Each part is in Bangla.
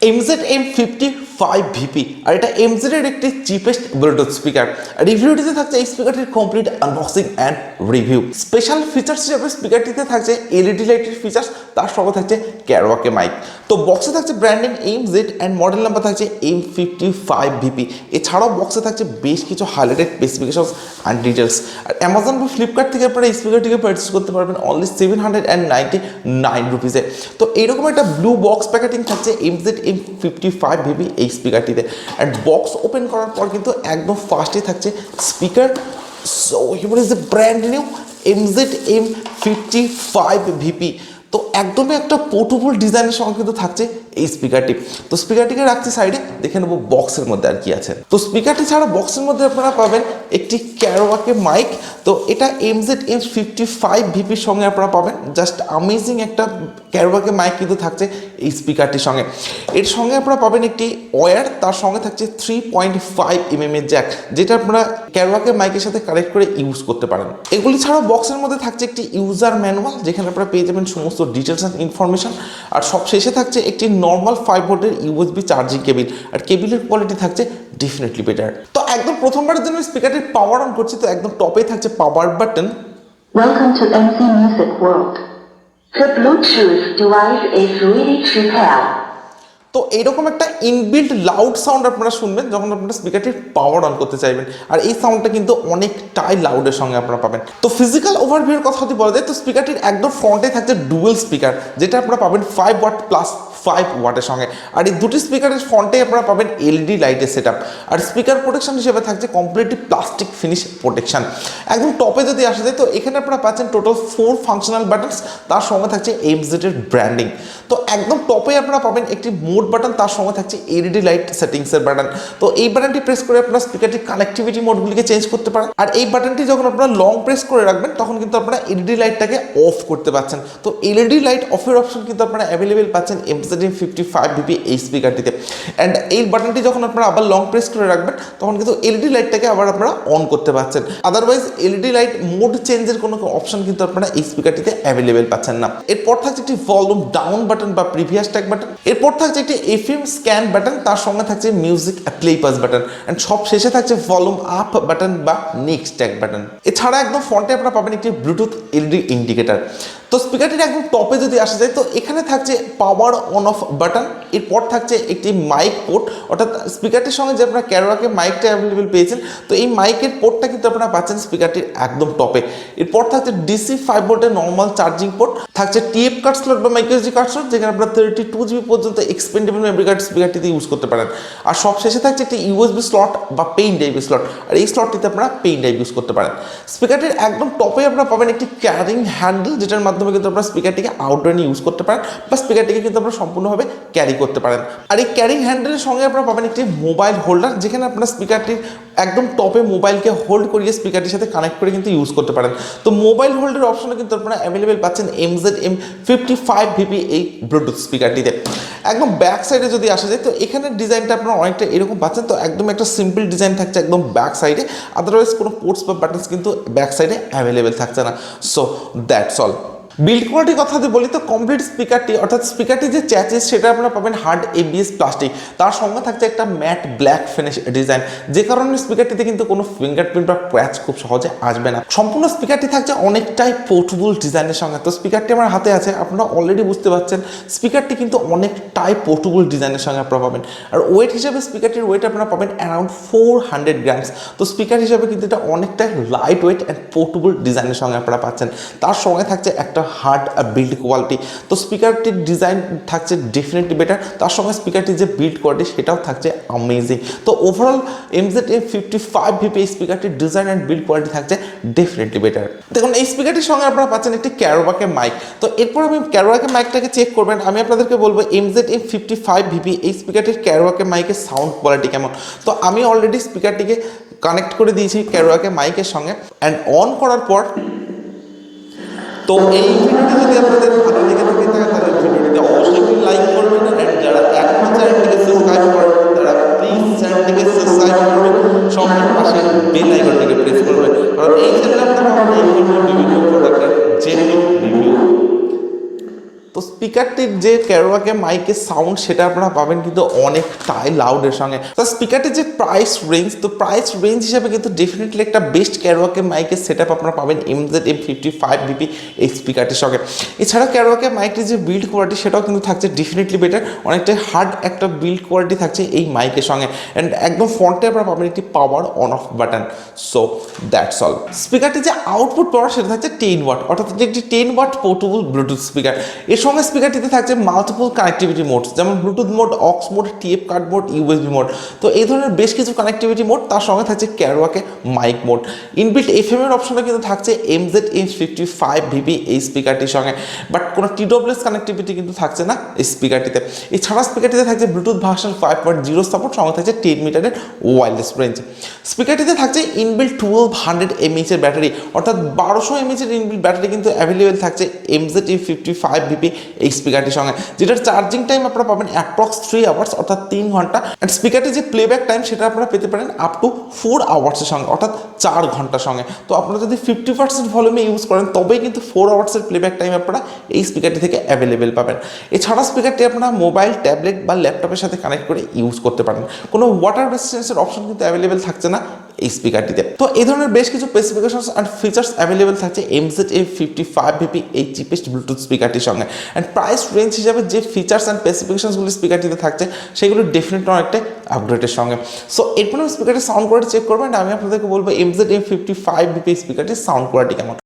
M55VP আর এটা MZ এর একটি চিপেস্ট ব্লুটুথ স্পিকার। আর এই ভিডিওটিতে থাকছে এই স্পিকারটির complete unboxing and review. Special features হিসেবে স্পিকারটিতে থাকছে এলইডি লাইটের ফিচার্স, তার সঙ্গে থাকছে ক্যারওয়াকে মাইক। তো বক্সে থাকছে branding MZ and model number থাকছে M55VP। এছাড়াও বক্সে থাকছে বেশ কিছু হাইলাইটেড স্পেসিফিকেশনস অ্যান্ড ডিটেলস। আর অ্যামাজন বা ফ্লিপকার্ট থেকে আপনারা এই স্পিকারটিকে পারচেস করতে পারবেন অনলি 799 রুপিসে। তো এইরকম একটা ব্লু বক্স প্যাকেটিং থাকছে MZ M55VP এই স্পিকারটিতে। অ্যান্ড বক্স ওপেন করার পর কিন্তু একদম ফার্স্টে থাকছে speaker. So here is the brand new MZ M55VP। তো একদমই একটা পোর্টেবল ডিজাইনের সঙ্গে কিন্তু থাকছে এই স্পিকারটি। তো স্পিকারটিকে রাখছি সাইডে, দেখে নেবো বক্সের মধ্যে আর কি আছে। তো স্পিকারটি ছাড়া বক্সের মধ্যে আপনারা পাবেন একটি ক্যারওয়াকে মাইক। তো এটা MZ M55VPর সঙ্গে আপনারা পাবেন জাস্ট অ্যামেজিং একটা ক্যারওয়াকে মাইক কিন্তু থাকছে এই স্পিকারটির সঙ্গে। এর সঙ্গে আপনারা পাবেন একটি ওয়্যার, তার সঙ্গে থাকছে 3.5mm এর জ্যাক, যেটা আপনারা ক্যারওয়াকে মাইকের সাথে কানেক্ট করে ইউজ করতে পারেন। এগুলি ছাড়াও বক্সের মধ্যে থাকছে একটি ইউজার ম্যানুয়াল, যেখানে আপনারা পেয়ে যাবেন সমস্ত ডিটেলস অ্যান্ড ইনফরমেশন। আর সব শেষে থাকছে একটি নর্মাল 5 ভোল্টের USB চার্জিং কেবিল। আর কেবিলের কোয়ালিটি থাকছে ডেফিনেটলি বেটার। তো একদম প্রথমবারের জন্য স্পিকারটির পাওয়ার অন করছি, তো একদম টপে থাকছে power button. Welcome to MC Music World. The Bluetooth device is ready to pair. তো এইরকম একটা ইনবিল্ট লাউড সাউন্ড আপনারা শুনবেন যখন আপনারা স্পিকারটির পাওয়ার অন করতে চাইবেন। আর এই সাউন্ডটা কিন্তু অনেকটাই লাউডের সঙ্গে আপনারা পাবেন। তো ফিজিক্যাল ওভারভিউর কথা যদি বলা যায়, তো স্পিকারটির একদম ফ্রন্টে থাকছে ডুয়েল স্পিকার, যেটা আপনারা পাবেন 5 ওয়াট প্লাস 5 ওয়াটের সঙ্গে। আর এই দুটি স্পিকারের ফ্রন্টে আপনারা পাবেন এলইডি লাইটের সেট আপ। আর স্পিকার প্রোটেকশন হিসেবে থাকছে কমপ্লিটলি প্লাস্টিক ফিনিশ প্রোটেকশন। একদম টপে যদি আসা যায়, তো এখানে আপনারা পাচ্ছেন টোটাল 4 ফাংশনাল বাটনস, তার সঙ্গে থাকছে MZ এর ব্র্যান্ডিং। তো একদম টপে আপনারা পাবেন একটি মোড বাটন, তার সঙ্গে থাকছে এলইডি লাইট সেটিংসের বাটন। তো এই বাটনটি প্রেস করে আপনারা স্পিকারটির কানেক্টিভিটি মোডগুলিকে চেঞ্জ করতে পারেন। আর এই বাটনটি যখন আপনারা লং প্রেস করে রাখবেন, তখন কিন্তু আপনারা এলইডি লাইটটাকে অফ করতে পারছেন। তো এলইডি লাইট অফের অপশন কিন্তু আপনারা অ্যাভেলেবেল পাচ্ছেন MZ M55VP এই স্পিকারটিতে। অ্যান্ড এই বাটনটি যখন আপনারা আবার লং প্রেস করে রাখবেন, তখন কিন্তু এলইডি লাইটটাকে আবার আপনারা অন করতে পারছেন। আদারওয়াইজ এলইডি লাইট মোড চেঞ্জের কোনো অপশন কিন্তু আপনারা এই স্পিকারটিতে অ্যাভেলেবেল পাচ্ছেন না। এরপর থাকছে একটি ভলিউম ডাউন বাটন বা প্রিভিয়াস ট্যাগ বাটন। এরপর থাকছে একটি FM স্ক্যান বাটন, তার সঙ্গে থাকছে music play pass button. And সব শেষে থাকছে ভলিউম আপ বাটন বা নেক্সট ট্যাগ বাটন। এছাড়া একদম ফ্রন্টে আপনারা পাবেন একটি ব্লুটুথ এলইডি ইন্ডিকেটার। তো স্পিকারটির একদম টপে যদি আসা যায়, তো এখানে থাকছে পাওয়ার অন অফ বাটন। এরপর থাকছে একটি মাইক পোর্ট, অর্থাৎ স্পিকারটির সঙ্গে যে আপনারা ক্যারওয়াকে মাইকটা অ্যাভেলেবেল পেয়েছেন, তো এই মাইকের পোর্টটা কিন্তু আপনারা পাচ্ছেন স্পিকারটির একদম টপে। এরপর থাকছে DC 5 ভোল্টের নর্মাল চার্জিং পোর্ট, থাকছে TF কার্ড স্লট বা মাইক্রোএসডি কার্ড স্লট, যেখানে আপনারা 32GB পর্যন্ত এক্সপেন্ডেবল মেমরি কার্ড স্পিকারটিতে ইউজ করতে পারেন। আর সব শেষে থাকছে একটি USB স্লট বা পেইন ড্রাইভ স্লট। আর এই স্লটটিতে আপনারা পেইন ড্রাইভ ইউজ করতে পারেন। স্পিকারটির একদম টপে আপনারা পাবেন একটি ক্যারিং হ্যান্ডেল, যেটার মাধ্যমে কিন্তু আপনারা স্পিকারটিকে আউটডোরে ইউজ করতে পারেন বা স্পিকারটিকে কিন্তু আপনারা সম্পূর্ণভাবে ক্যারি করতে পারেন। আর এই ক্যারিং হ্যান্ডেলের সঙ্গে আপনারা পাবেন একটি মোবাইল হোল্ডার, যেখানে আপনারা স্পিকারটির একদম টপে মোবাইলকে হোল্ড করিয়ে স্পিকারটির সাথে কানেক্ট করে কিন্তু ইউজ করতে পারেন। তো মোবাইল হোল্ডের অপশনে কিন্তু আপনারা অ্যাভেলেবেল পাচ্ছেন MZ M55VP এই ব্লুটুথ স্পিকারটিতে। একদম ব্যাক সাইডে যদি আসা যায়, তো এখানের ডিজাইনটা আপনারা অনেকটা এরকম পাচ্ছেন। তো একদম একটা সিম্পল ডিজাইন থাকছে একদম ব্যাক সাইডে, আদারওয়াইজ কোনো পোর্টস বা বাটনস কিন্তু ব্যাক সাইডে অ্যাভেলেবেল থাকছে না। So that's all. বিল্ড কোয়ালিটির কথা যদি বলি, তো কমপ্লিট স্পিকারটি অর্থাৎ স্পিকারটি যে চ্যাচিস সেটা আপনারা পাবেন হার্ড ABS প্লাস্টিক, তার সঙ্গে থাকছে একটা ম্যাট ব্ল্যাক ফিনিশ ডিজাইন, যে কারণে স্পিকারটিতে কিন্তু কোনো ফিঙ্গারপ্রিন্ট বা ক্র্যাচ খুব সহজে আসবে না। সম্পূর্ণ স্পিকারটি থাকছে অনেকটাই পোর্টেবল ডিজাইনের সঙ্গে। তো স্পিকারটি আমার হাতে আছে, আপনারা অলরেডি বুঝতে পারছেন স্পিকারটি কিন্তু অনেকটাই পোর্টেবল ডিজাইনের সঙ্গে আপনারা পাবেন। আর ওয়েট হিসাবে স্পিকারটির ওয়েট আপনারা পাবেন অ্যারাউন্ড 400 গ্রামস। তো স্পিকার হিসাবে কিন্তু এটা অনেকটাই লাইট ওয়েট অ্যান্ড পোর্টেবল ডিজাইনের সঙ্গে আপনারা পাচ্ছেন। তার সঙ্গে থাকছে একটা হার্ড বিল্ড কোয়ালিটি। তো স্পিকারটির ডিজাইন থাকছে ডেফিনেটলি বেটার, তার সঙ্গে স্পিকারটির যে বিল্ড কোয়ালিটি সেটাও থাকছে অ্যামেজিং। তো ওভারঅল MZ M55VP এই স্পিকারটির ডিজাইন অ্যান্ড বিল্ড কোয়ালিটি থাকছে ডেফিনেটলি বেটার। দেখুন এই স্পিকারটির সঙ্গে আপনারা পাচ্ছেন একটি ক্যারওয়াকে মাইক। তো এরপর আমি ক্যারওয়াকে মাইকটাকে চেক করবেন, আমি আপনাদেরকে বলবো MZ M55VP এই স্পিকারটির ক্যারওয়াকে মাইকের সাউন্ড কোয়ালিটি কেমন। তো আমি অলরেডি স্পিকারটিকে কানেক্ট করে দিয়েছি ক্যারওয়াকে মাইকের সঙ্গে অ্যান্ড অন করার পর, তো এই ভিডিওটি যদি আপনাদের ভালো লেগে থাকে তাহলে ভিডিওটিতে অবশ্যই লাইক করবেন। অ্যান্ড যারা এখনো চ্যানেলটিকে সাবস্ক্রাইব করেন, তারা প্লিজ চ্যানেলটিকে সাবস্ক্রাইব করবেন, সঙ্গে পাশে বেল আইকনটিকে প্রেস করবেন, কারণ এই চ্যানেলে আপনারা পাবেন এই ধরনের বিভিন্ন প্রোডাক্টের জেনুইন রিভিউ। তো স্পিকারটির যে ক্যারোয়াকে মাইকের সাউন্ড সেটা আপনারা পাবেন কিন্তু অনেকটাই লাউডের সঙ্গে। তো স্পিকারটির যে প্রাইস রেঞ্জ, তো প্রাইস রেঞ্জ হিসাবে কিন্তু ডেফিনেটলি একটা বেস্ট ক্যারোয়াকে মাইকের সেট আপ আপনারা পাবেন M55VP এই স্পিকারটির সঙ্গে। এছাড়াও ক্যারোয়াকে মাইকটির যে বিল্ড কোয়ালিটি সেটাও কিন্তু থাকছে ডেফিনেটলি বেটার, অনেকটাই হার্ড একটা বিল্ড কোয়ালিটি থাকছে এই মাইকের সঙ্গে। অ্যান্ড একদম ফ্রন্টে আপনারা পাবেন একটি power on off button. So that's all. স্পিকারটি যে আউটপুট পাওয়ার সেটা থাকছে 10 ওয়াট, অর্থাৎ একটি 10 ওয়াট পোর্টেবল ব্লুটুথ স্পিকার। এর সঙ্গে স্পিকারটিতে থাকছে মাল্টিপল কানেক্টিভিটি মোডস, যেমন Bluetooth mode, aux mode, TF card mode, USB mode. তো এই ধরনের বেশ কিছু কানেক্টিভিটি মোড, তার সঙ্গে থাকছে ক্যারোয়াকে মাইক মোড। ইনবিল্ট এফএম এর অপশনে কিন্তু থাকছে MZ-M55VP এই স্পিকারটির সঙ্গে, বাট কোনো TWS কানেক্টিভিটি কিন্তু থাকছে না এই স্পিকারটিতে। এছাড়া স্পিকারটিতে থাকছে ব্লুটুথ ভার্সন 5.0 সাপোর্ট, সঙ্গে থাকছে 10 মিটারের ওয়্যারলেস রেঞ্জ। স্পিকারটিতে থাকছে ইনবিল্ট 1200 mAh এর ব্যাটারি, অর্থাৎ 1200 mAh এর ইনবিল্ট ব্যাটারি কিন্তু অ্যাভেলেবেল থাকছে MZ-M55VP এই স্পিকারটির সঙ্গে, যেটার চার্জিং টাইম আপনারা পাবেন অ্যাপ্রক্স 3 আওয়ার্স, অর্থাৎ 3 ঘন্টা। অ্যান্ড স্পিকারটির যে প্লেব্যাক টাইম সেটা আপনারা পেতে পারেন আপ টু 4 আওয়ার্সের সঙ্গে, অর্থাৎ 4 ঘন্টার সঙ্গে। তো আপনারা যদি 50% ভলিউমে ইউজ করেন তবেই কিন্তু 4 আওয়ার্সের প্লেব্যাক টাইম আপনারা এই স্পিকারটি থেকে অ্যাভেলেবেল পাবেন। এছাড়া স্পিকারটি আপনারা মোবাইল, ট্যাবলেট বা ল্যাপটপের সাথে কানেক্ট করে ইউজ করতে পারেন। কোনো ওয়াটার রেজিস্ট্যান্সের অপশন কিন্তু অ্যাভেলেবেল থাকছে না এই স্পিকারটিতে। তো এই ধরনের বেশ কিছু স্পেসিফিকেশনস অ্যান্ড ফিচার্স অ্যাভেলেবেল থাকছে MZ-M55VP এই চিপেস্ট ব্লুটুথ স্পিকারটির সঙ্গে। অ্যান্ড প্রাইস রেঞ্জ হিসাবে যে ফিচার্স অ্যান্ড স্পেসিফিকেশনসগুলি স্পিকারটিতে থাকছে সেগুলো ডেফিনেটলি অনেকটাই আপগ্রেডের সঙ্গে। সো এরপর আমি স্পিকারটির সাউন্ড কোয়ালিটি চেক করবেন, আমি আপনাদেরকে বলবো MZ-M55VP স্পিকারটির সাউন্ড কোয়ালিটি কেমন।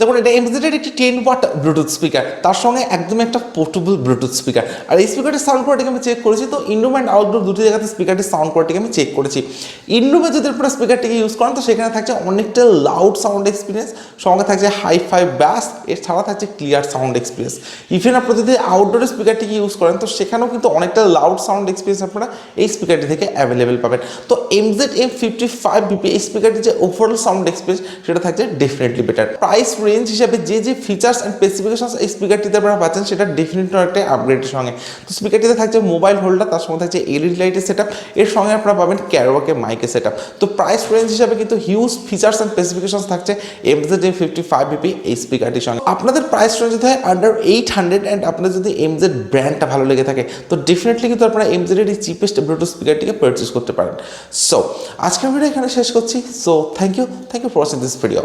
দেখুন, এটা MZ-এর একটি 10 ওয়াট ব্লুটুথ স্পিকার, তার সঙ্গে একদম একটা পোর্টেবল ব্লুটুথ স্পিকার। আর এই স্পিকারটির সাউন্ড কোয়ালিটিকে আমি চেক করেছি, তো ইনডোর অ্যান্ড আউটডোর দুটি জায়গাতে স্পিকারটির সাউন্ড কোয়ালিটিকে আমি চেক করেছি। ইনডোরে যদি আপনারা স্পিকারটিকে ইউজ করেন তো সেখানে থাকছে অনেকটা লাউড সাউন্ড এক্সপিরিয়েন্স, সঙ্গে থাকছে হাই-ফাই ব্যাস, এছাড়া থাকছে ক্লিয়ার সাউন্ড এক্সপিরিয়েন্স। ইভেন আপনারা যদি আউটডোরে স্পিকারটিকে ইউজ করেন তো সেখানেও কিন্তু অনেকটা লাউড সাউন্ড এক্সপিরিয়েন্স আপনারা এই স্পিকারটি থেকে অ্যাভেলেবেল পাবেন। তো MZ-M55VP এই স্পিকারটির যে ওভারঅল সাউন্ড এক্সপিরিয়েন্স সেটা থাকছে ডেফিনেটলি বেটার। প্রাইস রেঞ্জ হিসাবে যে ফিচার্স অ্যান্ড স্পেসিফিকেশনস এই স্পিকারটিতে আপনারা পাচ্ছেন সেটা ডেফিনেটলি একটা আপগ্রেডের সঙ্গে। তো স্পিকারটিতে থাকছে মোবাইল হোল্ডার, তার সঙ্গে থাকছে এলইডি লাইটের সেটআপ, এর সঙ্গে আপনারা পাবেন ক্যারোয়াকে মাইকের সেটআপ। তো প্রাইস রেঞ্জ হিসাবে কিন্তু হিউজ ফিচার্স অ্যান্ড স্পেসিফিকেশনস থাকছে MZ-M55VP এই স্পিকারটির সঙ্গে। আপনাদের প্রাইস রেঞ্জ যদি হয় আন্ডার 800 অ্যান্ড আপনাদের যদি MZ ব্র্যান্ডটা ভালো লেগে থাকে তো ডেফিনেটলি কিন্তু আপনারা MZ-এর এই চিপেস্ট ব্লুটুথ স্পিকারটিকে পারচেস করতে পারেন। সো আজকের ভিডিও এখানে শেষ করছি। So thank you for watching this video.